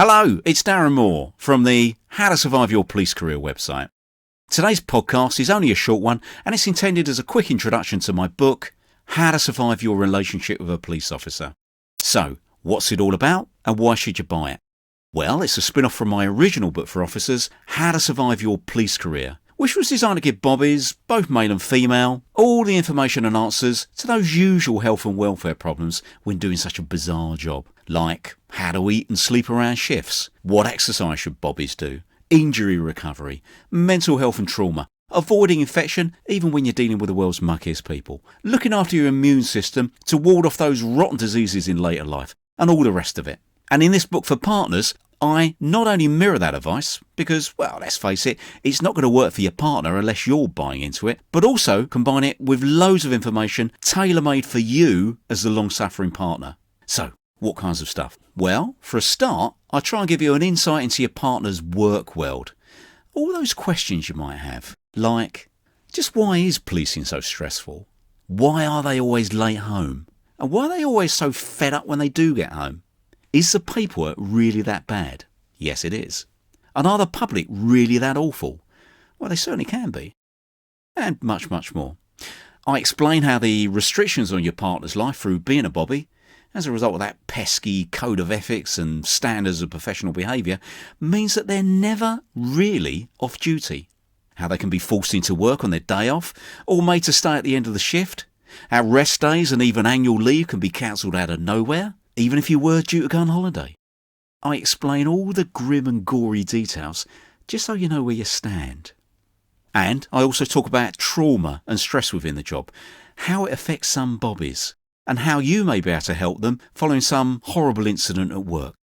Hello, it's Darren Moor from the How to Survive Your Police Career website. Today's podcast is only a short one and it's intended as a quick introduction to my book, How to Survive Your Relationship with a Police Officer. So, what's it all about and why should you buy it? Well, it's a spin-off from my original book for officers, How to Survive Your Police Career, which was designed to give bobbies, both male and female, all the information and answers to those usual health and welfare problems when doing such a bizarre job, like how to eat and sleep around shifts, what exercise should bobbies do, injury recovery, mental health and trauma, avoiding infection even when you're dealing with the world's muckiest people, looking after your immune system to ward off those rotten diseases in later life, and all the rest of it. And in this book for partners, I not only mirror that advice, because, well, let's face it, it's not going to work for your partner unless you're buying into it, but also combine it with loads of information tailor-made for you as the long-suffering partner. So, what kinds of stuff? Well, for a start, I try and give you an insight into your partner's work world. All those questions you might have, like, just why is policing so stressful? Why are they always late home? And why are they always so fed up when they do get home? Is the paperwork really that bad? Yes, it is. And are the public really that awful? Well, they certainly can be. And much, much more. I explain how the restrictions on your partner's life through being a bobby, as a result of that pesky code of ethics and standards of professional behaviour, means that they're never really off duty. How they can be forced into work on their day off, or made to stay at the end of the shift. How rest days and even annual leave can be cancelled out of nowhere, even if you were due to go on holiday. I explain all the grim and gory details, just so you know where you stand. And I also talk about trauma and stress within the job, how it affects some bobbies, and how you may be able to help them following some horrible incident at work.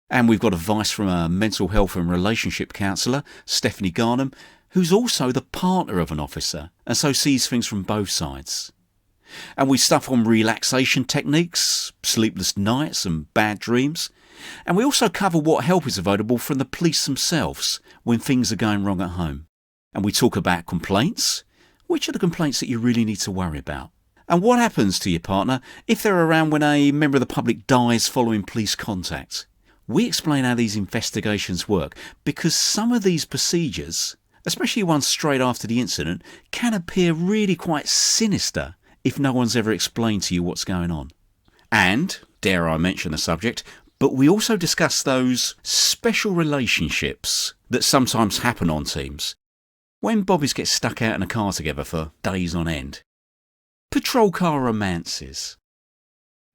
And we've got advice from a mental health and relationship counsellor, Stephanie Garnham, who's also the partner of an officer, and so sees things from both sides. And we stuff on relaxation techniques, sleepless nights and bad dreams. And we also cover what help is available from the police themselves when things are going wrong at home. And we talk about complaints. Which are the complaints that you really need to worry about? And what happens to your partner if they're around when a member of the public dies following police contact? We explain how these investigations work, because some of these procedures, especially ones straight after the incident, can appear really quite sinister if no one's ever explained to you what's going on. And, dare I mention the subject, but we also discuss those special relationships that sometimes happen on teams. When bobbies get stuck out in a car together for days on end. Patrol car romances.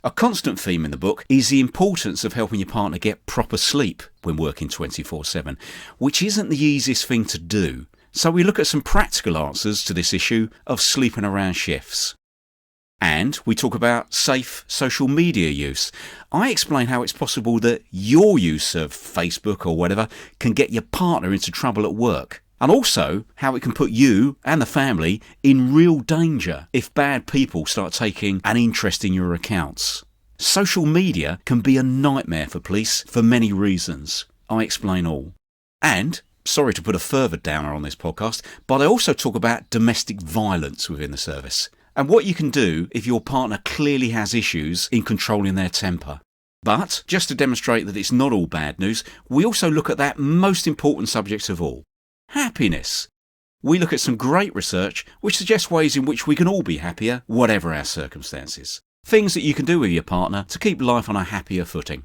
A constant theme in the book is the importance of helping your partner get proper sleep when working 24/7, which isn't the easiest thing to do. So we look at some practical answers to this issue of sleeping around shifts. And we talk about safe social media use. I explain how it's possible that your use of Facebook or whatever can get your partner into trouble at work. And also how it can put you and the family in real danger if bad people start taking an interest in your accounts. Social media can be a nightmare for police for many reasons. I explain all. And, sorry to put a further downer on this podcast, but I also talk about domestic violence within the service. And what you can do if your partner clearly has issues in controlling their temper. But, just to demonstrate that it's not all bad news, we also look at that most important subject of all, happiness. We look at some great research which suggests ways in which we can all be happier, whatever our circumstances. Things that you can do with your partner to keep life on a happier footing.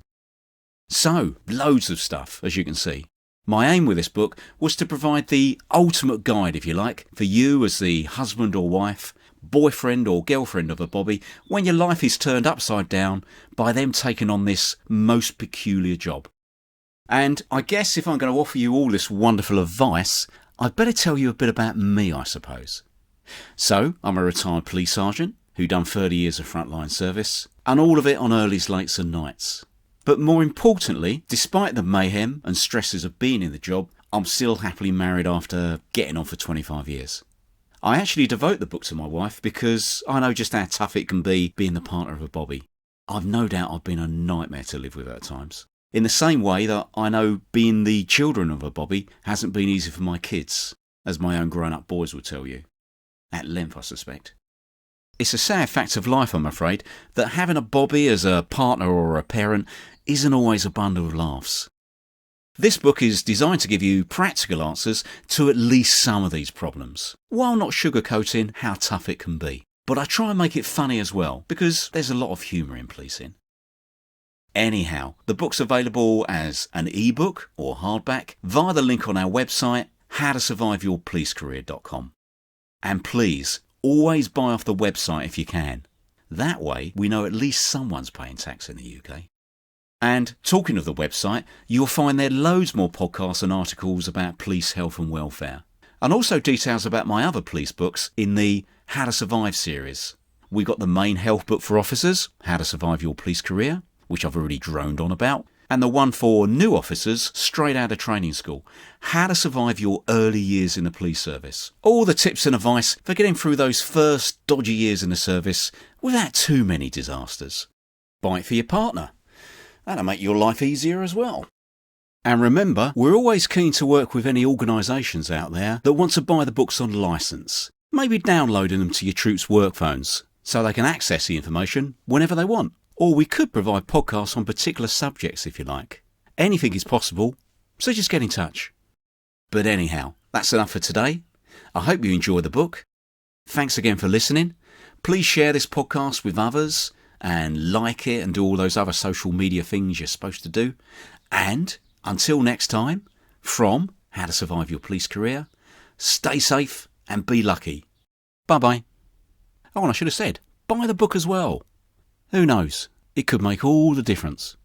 So, loads of stuff, as you can see. My aim with this book was to provide the ultimate guide, if you like, for you as the husband or wife, boyfriend or girlfriend of a bobby, when your life is turned upside down by them taking on this most peculiar job. And I guess if I'm going to offer you all this wonderful advice, I'd better tell you a bit about me, I suppose. So, I'm a retired police sergeant who done 30 years of frontline service, and all of it on earlys, lates and nights. But more importantly, despite the mayhem and stresses of being in the job, I'm still happily married after getting on for 25 years. I actually devote the book to my wife because I know just how tough it can be being the partner of a bobby. I've no doubt I've been a nightmare to live with at times. In the same way that I know being the children of a bobby hasn't been easy for my kids, as my own grown-up boys would tell you. At length, I suspect. It's a sad fact of life, I'm afraid, that having a bobby as a partner or a parent isn't always a bundle of laughs. This book is designed to give you practical answers to at least some of these problems, while not sugarcoating how tough it can be. But I try and make it funny as well, because there's a lot of humour in policing. Anyhow, the book's available as an ebook or hardback via the link on our website, howtosurviveyourpolicecareer.com. And please, always buy off the website if you can. That way, we know at least someone's paying tax in the UK. And talking of the website, you'll find there loads more podcasts and articles about police health and welfare. And also details about my other police books in the How to Survive series. We've got the main health book for officers, How to Survive Your Police Career, which I've already droned on about. And the one for new officers, straight out of training school, How to Survive Your Early Years in the Police Service. All the tips and advice for getting through those first dodgy years in the service without too many disasters. Buy it for your partner. That'll make your life easier as well. And remember, we're always keen to work with any organisations out there that want to buy the books on licence. Maybe downloading them to your troops' work phones so they can access the information whenever they want. Or we could provide podcasts on particular subjects if you like. Anything is possible, so just get in touch. But anyhow, that's enough for today. I hope you enjoy the book. Thanks again for listening. Please share this podcast with others and like it and do all those other social media things you're supposed to do. And until next time, from How to Survive Your Police Career, stay safe and be lucky. Bye-bye. Oh, and I should have said, buy the book as well. Who knows? It could make all the difference.